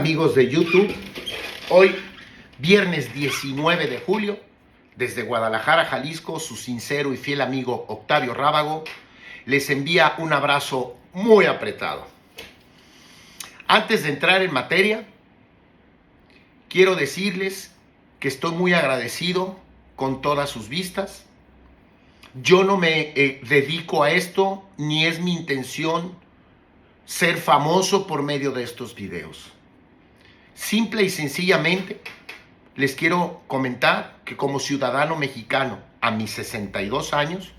Amigos de YouTube, hoy viernes 19 de julio, desde Guadalajara, Jalisco, su sincero y fiel amigo Octavio Rábago les envía un abrazo muy apretado. Antes de entrar en materia, quiero decirles que estoy muy agradecido con todas sus vistas. Yo no me dedico a esto, ni es mi intención ser famoso por medio de estos videos. Simple y sencillamente les quiero comentar que como ciudadano mexicano a mis 62 años,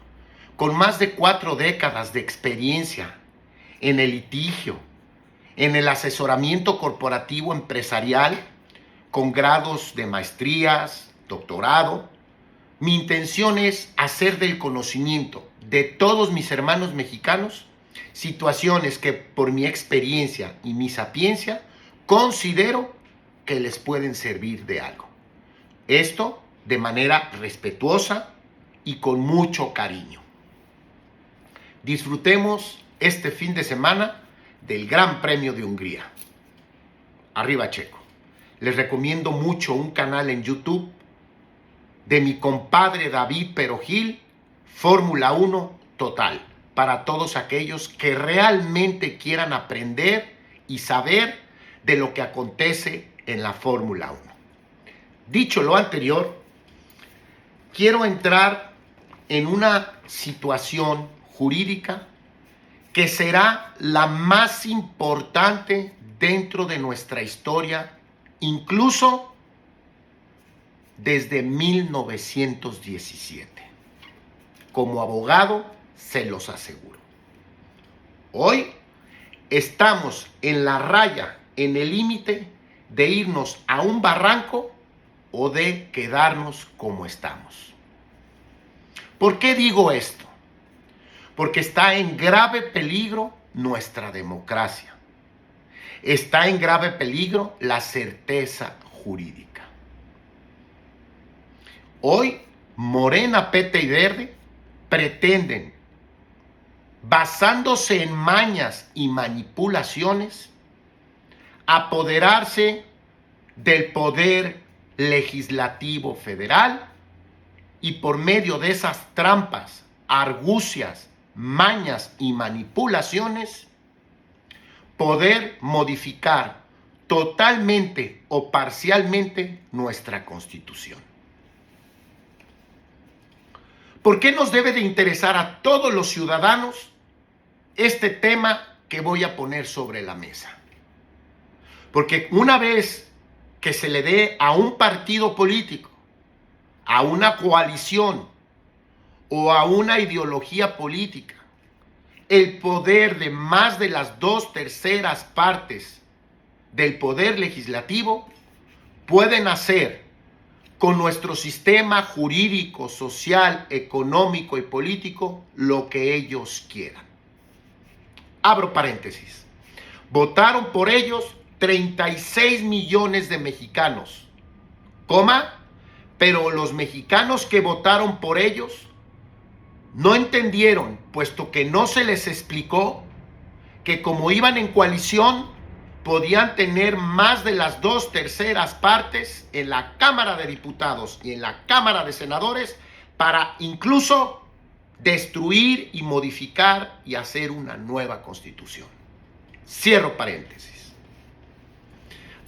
con más de 4 décadas de experiencia en el litigio, en el asesoramiento corporativo empresarial, con grados de maestrías, doctorado, mi intención es hacer del conocimiento de todos mis hermanos mexicanos situaciones que por mi experiencia y mi sapiencia considero que les pueden servir de algo. Esto de manera respetuosa y con mucho cariño. Disfrutemos este fin de semana del Gran Premio de Hungría. Arriba Checo. Les recomiendo mucho un canal en YouTube de mi compadre David Perogil, Fórmula 1 Total, para todos aquellos que realmente quieran aprender y saber de lo que acontece en la Fórmula 1. Dicho lo anterior, quiero entrar en una situación jurídica que será la más importante dentro de nuestra historia, incluso desde 1917. Como abogado, se los aseguro. Hoy estamos en la raya, en el límite de irnos a un barranco o de quedarnos como estamos. ¿Por qué digo esto? Porque está en grave peligro nuestra democracia. Está en grave peligro la certeza jurídica. Hoy, Morena, PT y Verde pretenden, basándose en mañas y manipulaciones, apoderarse del poder legislativo federal y por medio de esas trampas, argucias, mañas y manipulaciones, poder modificar totalmente o parcialmente nuestra Constitución. ¿Por qué nos debe de interesar a todos los ciudadanos este tema que voy a poner sobre la mesa? Porque una vez que se le dé a un partido político, a una coalición o a una ideología política el poder de más de las 2/3 partes del poder legislativo, pueden hacer con nuestro sistema jurídico, social, económico y político lo que ellos quieran. Abro paréntesis. Votaron por ellos 36 millones de mexicanos, pero los mexicanos que votaron por ellos no entendieron, puesto que no se les explicó que como iban en coalición, podían tener más de las 2/3 partes en la Cámara de Diputados y en la Cámara de Senadores para incluso destruir y modificar y hacer una nueva constitución. Cierro paréntesis.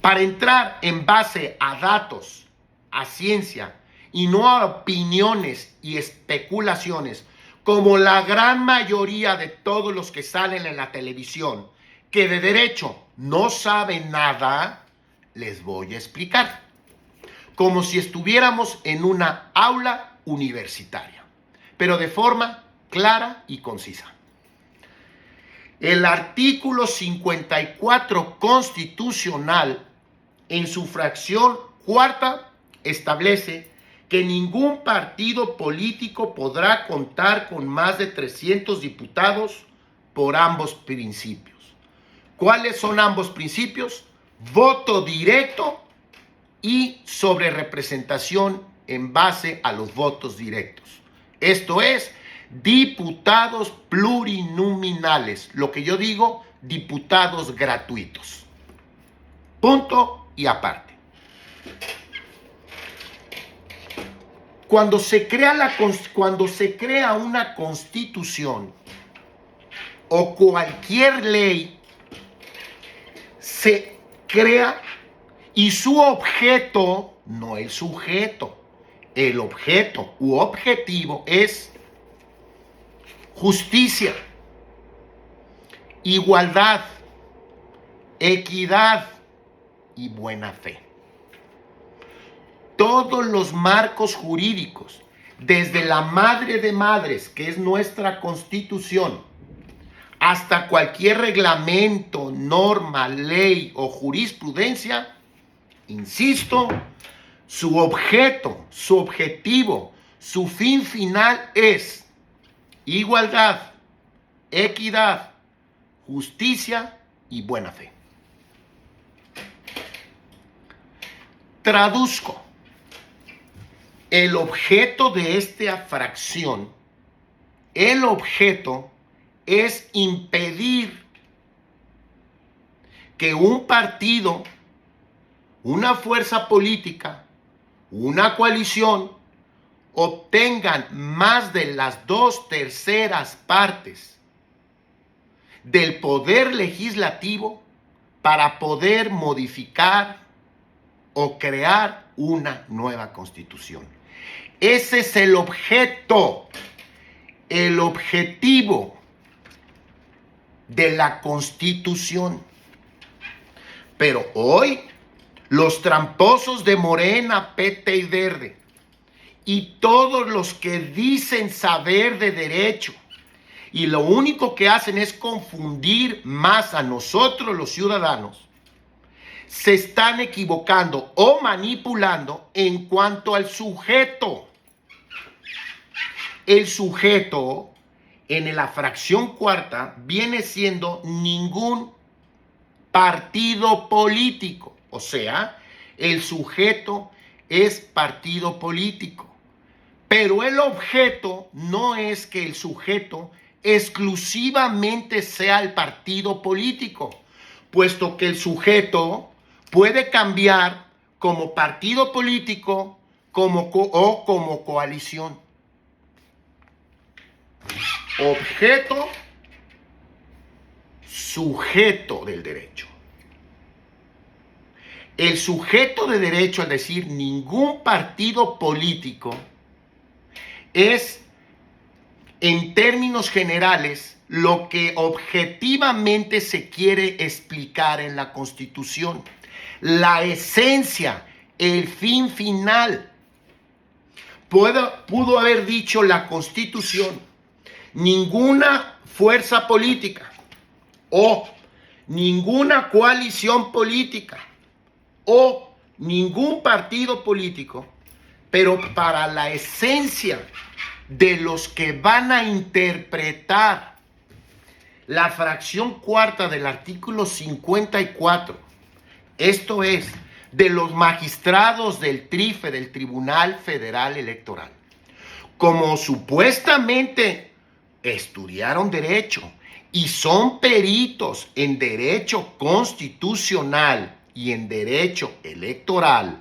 Para entrar en base a datos, a ciencia y no a opiniones y especulaciones, como la gran mayoría de todos los que salen en la televisión, que de derecho no saben nada, les voy a explicar. Como si estuviéramos en una aula universitaria, pero de forma clara y concisa. El artículo 54 constitucional, en su fracción cuarta, establece que ningún partido político podrá contar con más de 300 diputados por ambos principios. ¿Cuáles son ambos principios? Voto directo y sobre representación en base a los votos directos. Esto es, diputados plurinominales, lo que yo digo, diputados gratuitos. Punto y aparte. Cuando se crea una constitución o cualquier ley, se crea y su objeto, no el sujeto, el objeto u objetivo es justicia, igualdad, equidad y buena fe. Todos los marcos jurídicos, desde la madre de madres, que es nuestra Constitución, hasta cualquier reglamento, norma, ley o jurisprudencia, insisto, su objeto, su objetivo, su fin final es igualdad, equidad, justicia y buena fe. Traduzco. El objeto de esta fracción, el objeto es impedir que un partido, una fuerza política, una coalición obtengan más de las 2/3 partes del poder legislativo para poder modificar o crear una nueva constitución. Ese es el objeto, el objetivo de la Constitución. Pero hoy los tramposos de Morena, PT y Verde y todos los que dicen saber de derecho y lo único que hacen es confundir más a nosotros los ciudadanos, se están equivocando o manipulando en cuanto al sujeto. El sujeto en la fracción cuarta viene siendo ningún partido político. O sea, el sujeto es partido político. Pero el objeto no es que el sujeto exclusivamente sea el partido político, puesto que el sujeto puede cambiar como partido político o como coalición. Objeto, sujeto del derecho. El sujeto de derecho, al decir ningún partido político, es, en términos generales, lo que objetivamente se quiere explicar en la Constitución. La esencia, el fin final. Pudo haber dicho la Constitución: ninguna fuerza política o ninguna coalición política o ningún partido político, pero para la esencia de los que van a interpretar la fracción cuarta del artículo 54, esto es, de los magistrados del TRIFE, del Tribunal Federal Electoral, como supuestamente estudiaron derecho y son peritos en derecho constitucional y en derecho electoral,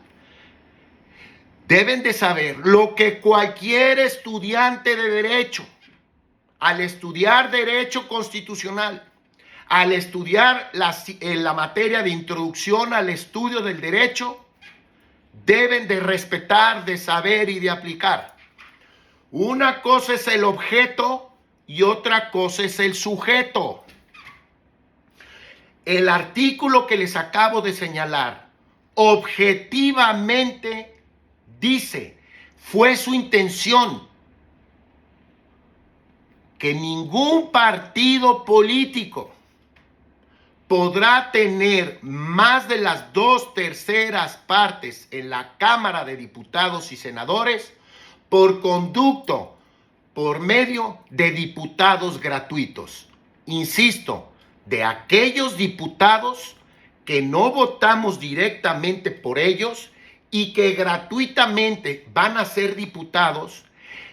deben de saber lo que cualquier estudiante de derecho, al estudiar derecho constitucional, al estudiar la materia de introducción al estudio del derecho, deben de respetar, de saber y de aplicar. Una cosa es el objeto y otra cosa es el sujeto. El artículo que les acabo de señalar objetivamente dice: fue su intención que ningún partido político podrá tener más de las 2/3 partes en la Cámara de Diputados y Senadores por conducto, por medio de diputados gratuitos. Insisto, de aquellos diputados que no votamos directamente por ellos y que gratuitamente van a ser diputados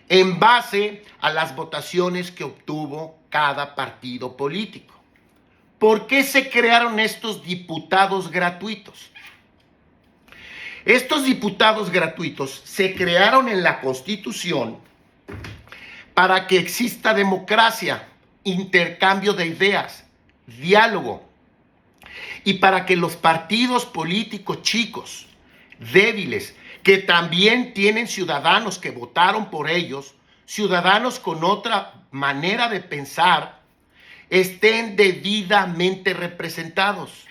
en base a las votaciones que obtuvo cada partido político. ¿Por qué se crearon estos diputados gratuitos? Estos diputados gratuitos se crearon en la Constitución para que exista democracia, intercambio de ideas, diálogo, y para que los partidos políticos chicos, débiles, que también tienen ciudadanos que votaron por ellos, ciudadanos con otra manera de pensar, estén debidamente representados.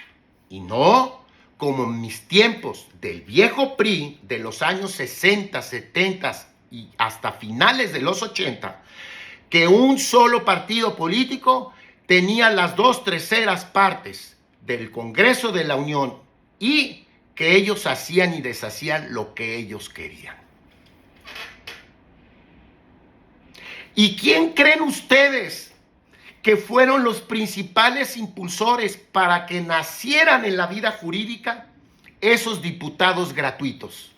Y no como en mis tiempos del viejo PRI de los años 60, 70 y hasta finales de los 80, que un solo partido político tenía las 2/3 partes del Congreso de la Unión y que ellos hacían y deshacían lo que ellos querían. ¿Y quién creen ustedes que fueron los principales impulsores para que nacieran en la vida jurídica esos diputados gratuitos?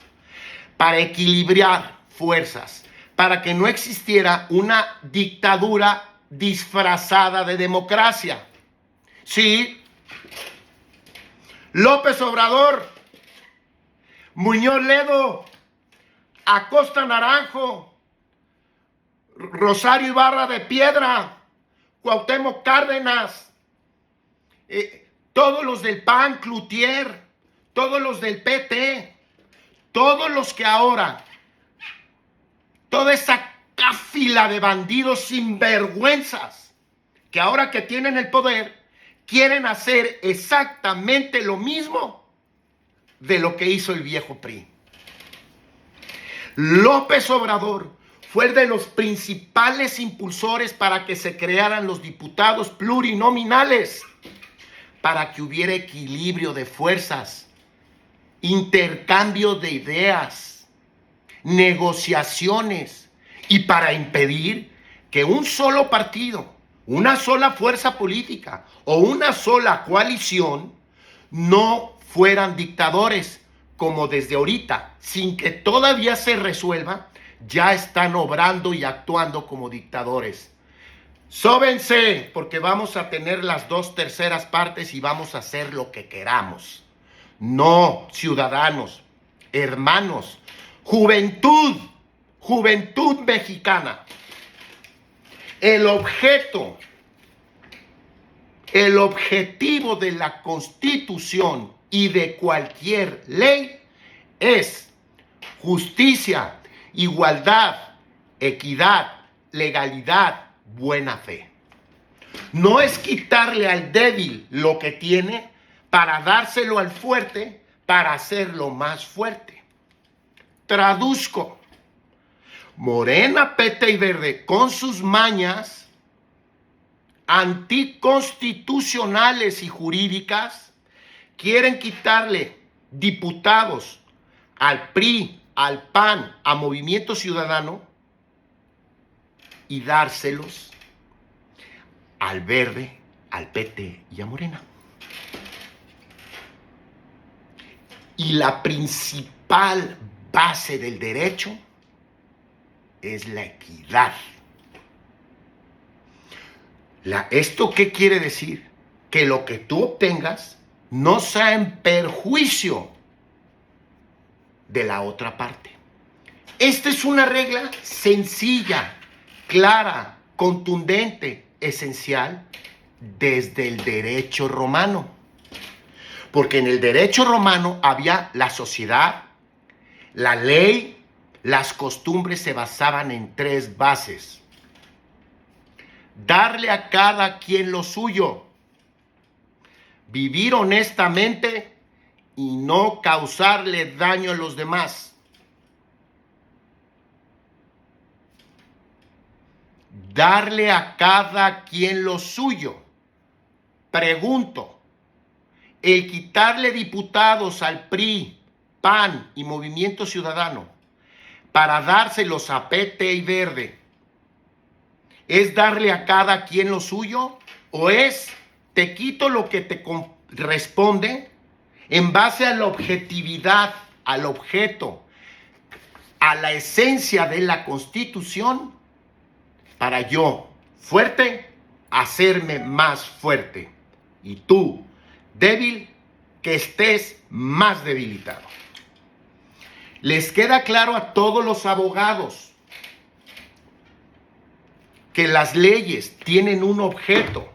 Para equilibrar fuerzas, para que no existiera una dictadura disfrazada de democracia. Sí, López Obrador, Muñoz Ledo, Acosta Naranjo, Rosario Ibarra de Piedra, Cuauhtémoc Cárdenas, todos los del PAN, Cloutier, todos los del PT, todos los que ahora, toda esa cáfila de bandidos sinvergüenzas, que ahora que tienen el poder, quieren hacer exactamente lo mismo de lo que hizo el viejo PRI. López Obrador fue el de los principales impulsores para que se crearan los diputados plurinominales, para que hubiera equilibrio de fuerzas, intercambio de ideas, negociaciones, y para impedir que un solo partido, una sola fuerza política o una sola coalición no fueran dictadores, como desde ahorita, sin que todavía se resuelva, ya están obrando y actuando como dictadores. Sóbense, porque vamos a tener las 2/3 partes y vamos a hacer lo que queramos. No, ciudadanos, hermanos, juventud mexicana. El objetivo de la Constitución y de cualquier ley es justicia, igualdad, equidad, legalidad, buena fe. No es quitarle al débil lo que tiene para dárselo al fuerte, para hacerlo más fuerte. Traduzco. Morena, PT y Verde, con sus mañas anticonstitucionales y jurídicas, quieren quitarle diputados al PRI, al PAN, a Movimiento Ciudadano y dárselos al Verde, al PT y a Morena. Y la principal base del derecho es la equidad. ¿Esto qué quiere decir? Que lo que tú obtengas no sea en perjuicio de la otra parte. Esta es una regla sencilla, clara, contundente, esencial desde el derecho romano. Porque en el derecho romano había la sociedad, la ley, las costumbres se basaban en 3 bases. Darle a cada quien lo suyo, vivir honestamente y no causarle daño a los demás. Darle a cada quien lo suyo. Pregunto, el quitarle diputados al PRI, PAN y Movimiento Ciudadano para dárselos a PT y Verde, ¿es darle a cada quien lo suyo? ¿O es te quito lo que te corresponde en base a la objetividad, al objeto, a la esencia de la Constitución, para yo, fuerte, hacerme más fuerte? y tú, débil, que estés más debilitado. Les queda claro a todos los abogados que las leyes tienen un objeto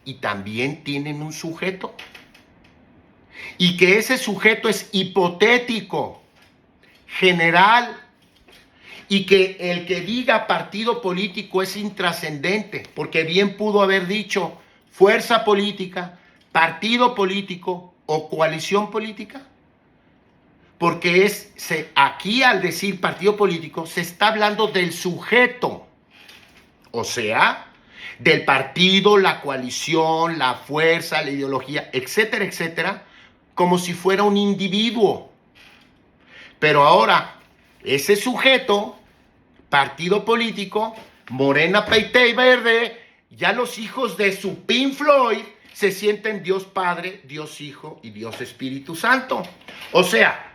y también tienen un sujeto. Y que ese sujeto es hipotético, general, y que el que diga partido político es intrascendente, porque bien pudo haber dicho fuerza política, partido político o coalición política. Porque aquí al decir partido político se está hablando del sujeto, o sea, del partido, la coalición, la fuerza, la ideología, etcétera, etcétera, como si fuera un individuo. Pero ahora, ese sujeto, partido político, Morena, PT y Verde, ya los hijos de su Pink Floyd se sienten Dios Padre, Dios Hijo y Dios Espíritu Santo. O sea,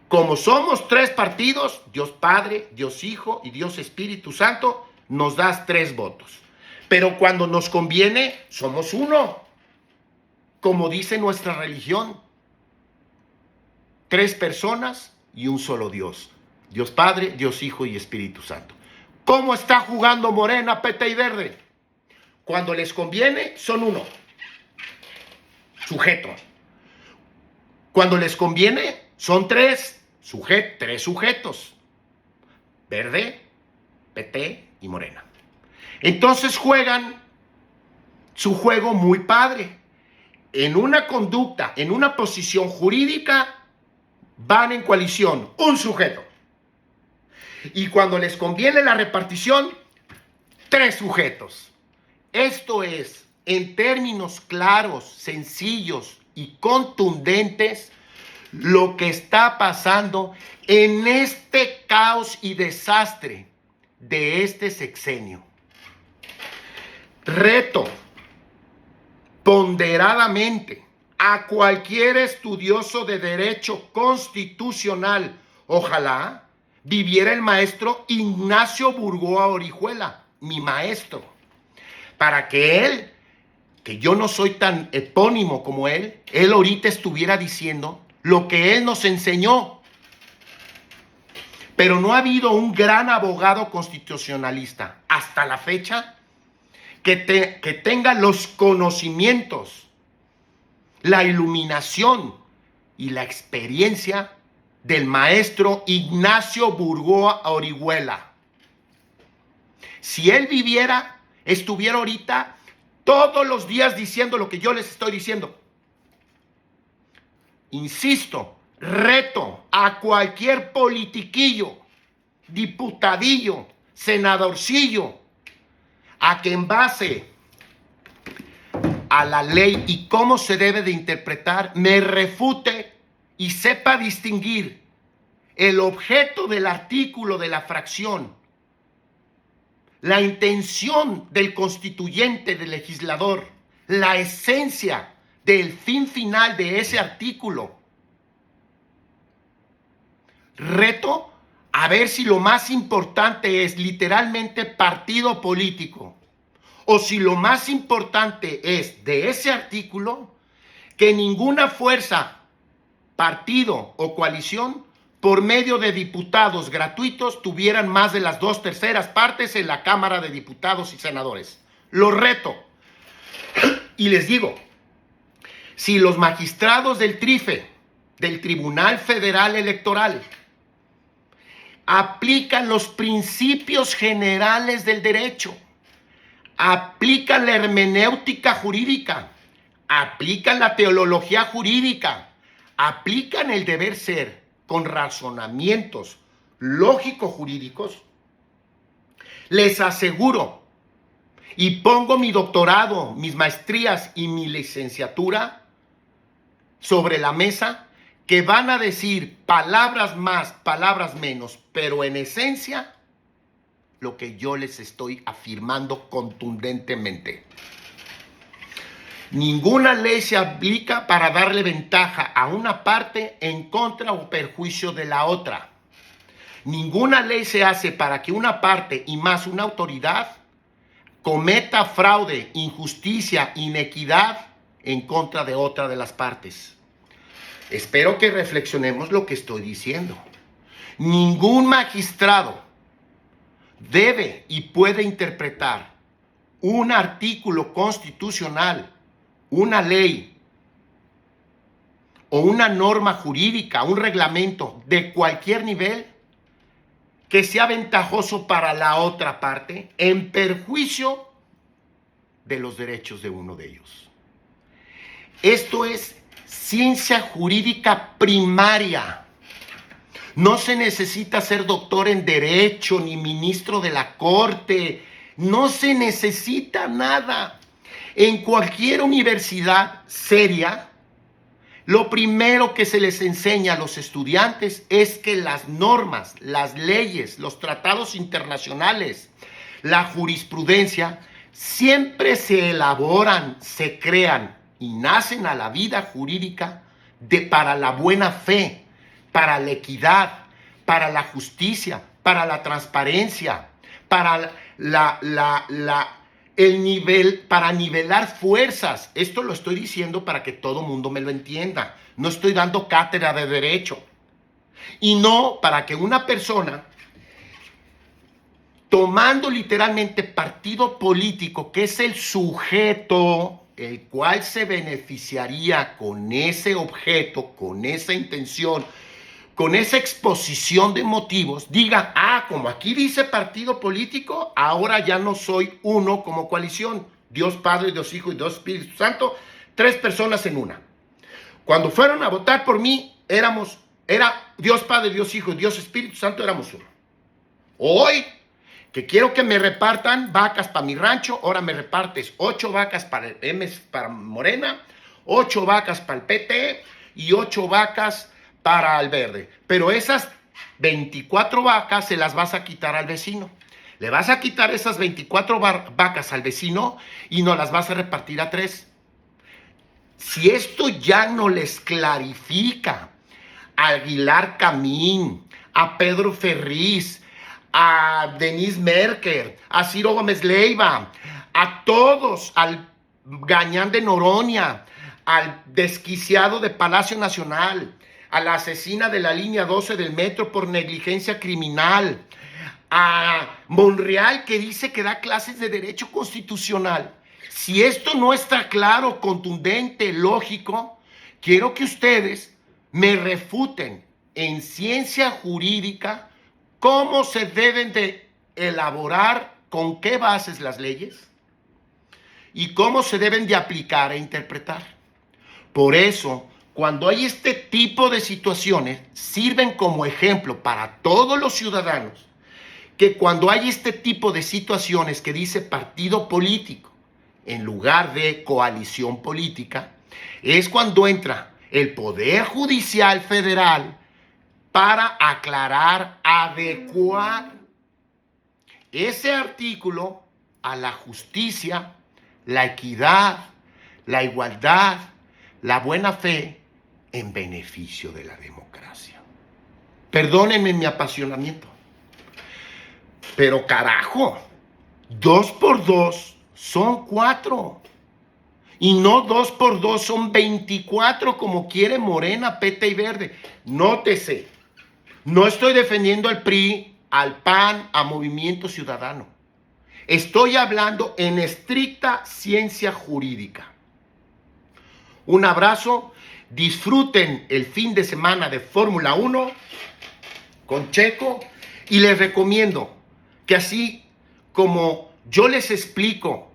como somos tres partidos, Dios Padre, Dios Hijo y Dios Espíritu Santo, nos das 3 votos. Pero cuando nos conviene, somos uno, como dice nuestra religión. 3 personas y un solo Dios. Dios Padre, Dios Hijo y Espíritu Santo. ¿Cómo está jugando Morena, PT y Verde? Cuando les conviene, son uno. Sujeto. Cuando les conviene, son 3. 3 sujetos. Verde, PT y Morena. Entonces juegan su juego muy padre. En una conducta, en una posición jurídica, van en coalición, un sujeto. Y cuando les conviene la repartición, 3 sujetos. Esto es, en términos claros, sencillos y contundentes, lo que está pasando en este caos y desastre de este sexenio. Reto ponderadamente a cualquier estudioso de derecho constitucional, ojalá viviera el maestro Ignacio Burgoa Orihuela, mi maestro, para que él, que yo no soy tan epónimo como él ahorita estuviera diciendo lo que él nos enseñó. Pero no ha habido un gran abogado constitucionalista hasta la fecha que tenga los conocimientos, la iluminación y la experiencia del maestro Ignacio Burgoa Orihuela. Si él viviera, estuviera ahorita todos los días diciendo lo que yo les estoy diciendo. Insisto, reto a cualquier politiquillo, diputadillo, senadorcillo, a que en base a la ley y cómo se debe de interpretar, me refute y sepa distinguir el objeto del artículo de la fracción, la intención del constituyente, del legislador, la esencia del fin final de ese artículo. Reto a ver si lo más importante es literalmente partido político o si lo más importante es de ese artículo que ninguna fuerza, partido o coalición por medio de diputados gratuitos tuvieran más de las 2/3 partes en la Cámara de Diputados y Senadores. Lo reto. Y les digo, si los magistrados del TRIFE, del Tribunal Federal Electoral, aplican los principios generales del derecho, aplican la hermenéutica jurídica, aplican la teología jurídica, aplican el deber ser con razonamientos lógico-jurídicos, les aseguro, y pongo mi doctorado, mis maestrías y mi licenciatura sobre la mesa, que van a decir palabras más, palabras menos, pero en esencia lo que yo les estoy afirmando contundentemente. Ninguna ley se aplica para darle ventaja a una parte en contra o perjuicio de la otra. Ninguna ley se hace para que una parte y más una autoridad cometa fraude, injusticia, inequidad en contra de otra de las partes. Espero que reflexionemos lo que estoy diciendo. Ningún magistrado debe y puede interpretar un artículo constitucional, una ley o una norma jurídica, un reglamento de cualquier nivel que sea ventajoso para la otra parte en perjuicio de los derechos de uno de ellos. Esto es ciencia jurídica primaria. No se necesita ser doctor en derecho ni ministro de la corte. No se necesita nada. En cualquier universidad seria, lo primero que se les enseña a los estudiantes es que las normas, las leyes, los tratados internacionales, la jurisprudencia, siempre se elaboran, se crean y nacen a la vida jurídica para la buena fe, para la equidad, para la justicia, para la transparencia, para el nivel, para nivelar fuerzas. Esto lo estoy diciendo para que todo mundo me lo entienda. No estoy dando cátedra de derecho. Y no para que una persona, tomando literalmente partido político, que es el sujeto el cual se beneficiaría con ese objeto, con esa intención, con esa exposición de motivos, diga, como aquí dice partido político, ahora ya no soy uno como coalición. Dios Padre, Dios Hijo y Dios Espíritu Santo, 3 personas en una. Cuando fueron a votar por mí, era Dios Padre, Dios Hijo y Dios Espíritu Santo, éramos uno. Hoy, que quiero que me repartan vacas para mi rancho, ahora me repartes 8 vacas para Morena, 8 vacas para el PT y 8 vacas para el Verde. Pero esas 24 vacas se las vas a quitar al vecino. Le vas a quitar esas 24 vacas al vecino y no las vas a repartir a 3. Si esto ya no les clarifica a Aguilar Camín, a Pedro Ferriz, a Denise Merker, a Ciro Gómez Leiva, a todos, al Gañán de Noroña, al desquiciado de Palacio Nacional, a la asesina de la línea 12 del metro por negligencia criminal, a Monreal, que dice que da clases de derecho constitucional. Si esto no está claro, contundente, lógico, quiero que ustedes me refuten en ciencia jurídica cómo se deben de elaborar, con qué bases las leyes y cómo se deben de aplicar e interpretar. Por eso, cuando hay este tipo de situaciones, sirven como ejemplo para todos los ciudadanos que cuando hay este tipo de situaciones que dice partido político en lugar de coalición política, es cuando entra el Poder Judicial Federal para aclarar, adecuar ese artículo a la justicia, la equidad, la igualdad, la buena fe en beneficio de la democracia. Perdónenme mi apasionamiento, pero carajo, 2 por 2 son 4. Y no 2 por 2 son 24 como quiere Morena, PT y Verde. Nótese, no estoy defendiendo al PRI, al PAN, a Movimiento Ciudadano. Estoy hablando en estricta ciencia jurídica. Un abrazo, disfruten el fin de semana de Fórmula 1 con Checo y les recomiendo que así como yo les explico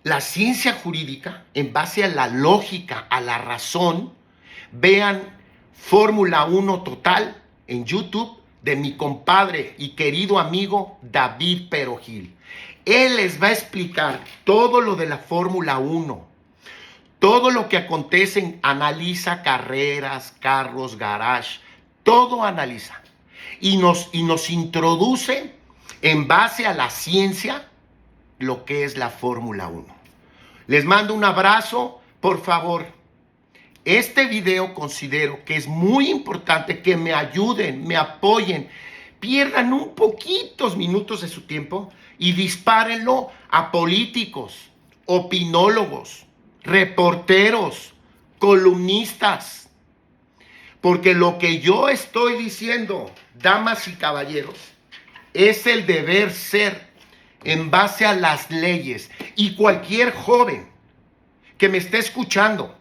la ciencia jurídica en base a la lógica, a la razón, vean Fórmula 1 Total en YouTube de mi compadre y querido amigo David Perogil. Él les va a explicar todo lo de la Fórmula 1, todo lo que acontece, analiza carreras, carros, garage, todo analiza y nos introduce en base a la ciencia lo que es la Fórmula 1. Les mando un abrazo, por favor. Este video considero que es muy importante que me ayuden, me apoyen, pierdan un poquitos minutos de su tiempo y dispárenlo a políticos, opinólogos, reporteros, columnistas. Porque lo que yo estoy diciendo, damas y caballeros, es el deber ser en base a las leyes. Y cualquier joven que me esté escuchando,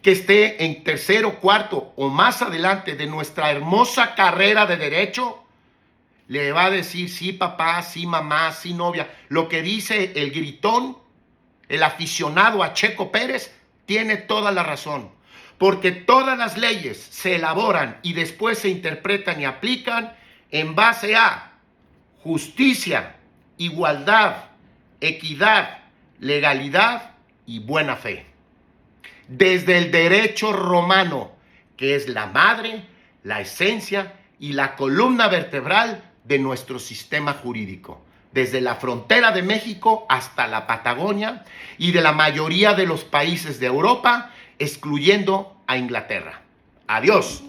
que esté en tercero, cuarto o más adelante de nuestra hermosa carrera de derecho, le va a decir sí papá, sí mamá, sí novia. Lo que dice el gritón, el aficionado a Checo Pérez, tiene toda la razón. Porque todas las leyes se elaboran y después se interpretan y aplican en base a justicia, igualdad, equidad, legalidad y buena fe. Desde el derecho romano, que es la madre, la esencia y la columna vertebral de nuestro sistema jurídico. Desde la frontera de México hasta la Patagonia y de la mayoría de los países de Europa, excluyendo a Inglaterra. Adiós.